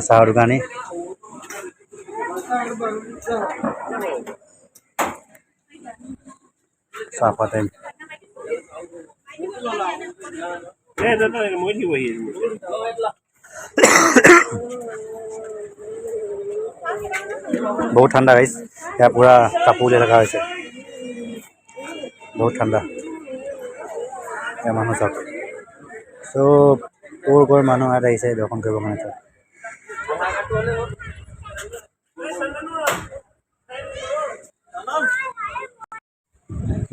চাহৰ দোকানী চাহ খোৱা টাইম বহুত ঠাণ্ডা গাইছ ইয়াৰ পুৰা কাপোৰ উলিয়াই থকা হৈছে বহুত ঠাণ্ডা ইয়াৰ মানুহ চাওক চব ক'ৰ মানুহ ইয়াত আহিছে দৰ্শন কৰিবৰ কাৰণে চাওক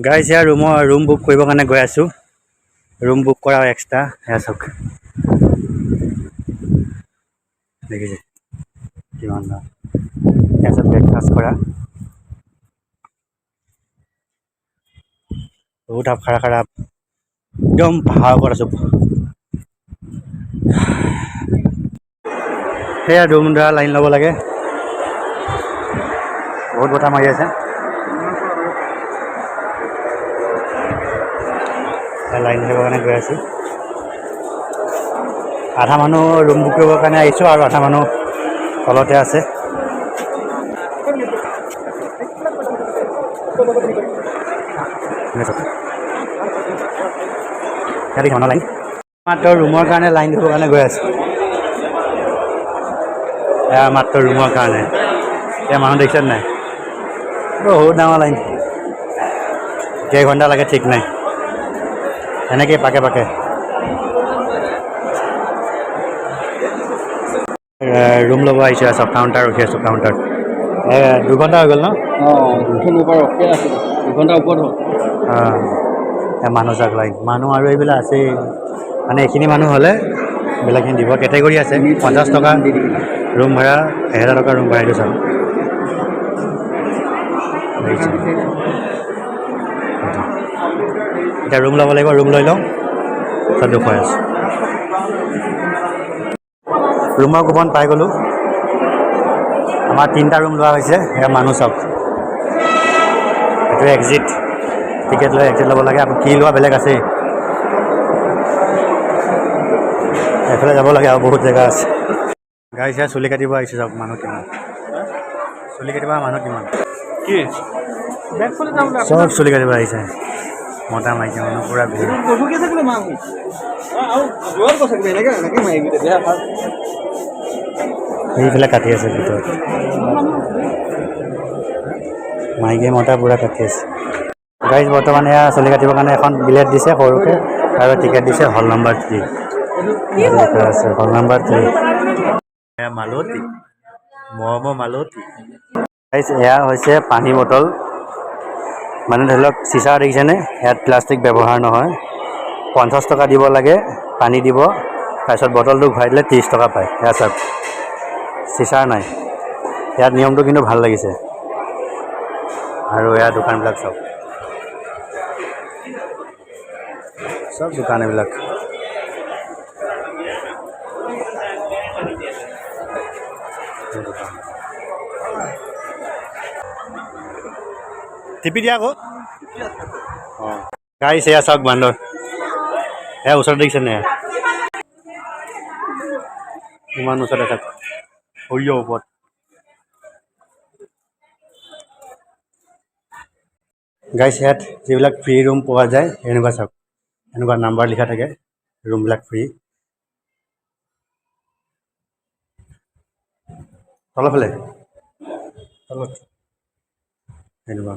গাইছ ইয়াৰ ৰুম বুক কৰিবৰ কাৰণে গৈ আছোঁ ৰুম বুক কৰা এক্সট্ৰা সেয়া চাওক দেখিছে কিমান দাম এয়া চব ব্ৰেকফাষ্ট কৰা বহুত খাৰা একদম পাহাৰৰ ওপৰত আছোঁ সেয়া ৰুম ধৰা লাইন ল'ব লাগে বহুত বতাহ মাৰি আছে লাইন ধৰিবৰ কাৰণে গৈ আছোঁ আধা মানুহ ৰুম বুক কৰিবৰ কাৰণে আহিছোঁ আৰু আধা মানুহ তলতে আছে লাইন মাত্ৰ ৰুমৰ কাৰণে লাইন ধৰিবৰ কাৰণে গৈ আছোঁ এয়া মাত্ৰ ৰুমৰ কাৰণে এতিয়া মানুহ দেখিছে নাই বহুত ডাঙৰ লাইন কেইঘণ্টা লাগে ঠিক নাই এনেকৈ পাকে ৰুম ল'ব আহিছোঁ চব কাউণ্টাৰ ৰখি আছোঁ কাউণ্টাৰ 2 ঘণ্টা হৈ গ'ল ন ৰখি আছোঁ 2 ঘণ্টাৰ ওপৰত হ'ল মানুহ চাওক লাইন মানুহ আৰু এইবিলাক আছেই মানে এইখিনি মানুহ হ'লে এইবিলাকখিনি দিব কেটেগৰী আছে 50 টকা ৰুম ভাড়া 1000 টকা ৰুম ভাড়াটো চাওক এতিয়া ৰুম ল'ব লাগিব ৰুম লৈ লওঁ চব দেখুৱাই আছোঁ ৰুমৰ কুপন পাই গ'লোঁ আমাৰ 3টা ৰুম লোৱা হৈছে সেয়া মানুহ চাওক এইটো এক্সিট টিকেট লৈ এক্সিট ল'ব লাগে আকৌ কি লোৱা বেলেগ আছেই এইফালে যাব লাগে আৰু বহুত জেগা আছে গাড়ী চাই চুলি কাটিব আহিছে চাওক মানুহ কিমান চুলি কাটিব মানুহ কিমান কি চব চুলি কাটিব আহিছে মতা মাইকী মানুহ পুৰা ভিৰ এইফালে কাটি আছে ভিতৰত মাইকী মতা পুৰা কাটি আছে গাইজ বৰ্তমান এয়া চুলি কাটিবৰ কাৰণে এখন বিলেট দিছে সৰুকৈ আৰু টিকেট দিছে হল নম্বৰ 3 আছে হল নম্বৰ 3 মালতী মালতী গাইজ এয়া হৈছে পানী বটল মানে ধৰি লওক চিচা দেখিছেনে ইয়াত প্লাষ্টিক ব্যৱহাৰ নহয় 50 টকা দিব লাগে পানী দিব তাৰপিছত বটলটো ঘূৰাই দিলে 30 টকা পায় এয়া চাওক চিচাৰ নাই ইয়াত নিয়মটো কিন্তু ভাল লাগিছে আৰু এয়া দোকানবিলাক চব দোকান এইবিলাক টিপি দিয়া আকৌ অঁ গাড়ী এয়া চাওক বান্দৰ এয়া ওচৰত দেখিছে নে ইমান ওচৰতে চাওক সৰিয়হ ওপৰত গাইছ ইয়াত যিবিলাক ফ্ৰী ৰুম পোৱা যায় এনেকুৱা চাওক এনেকুৱা নাম্বাৰ লিখা থাকে ৰুমবিলাক ফ্ৰী তলফালে তলত এনেকুৱা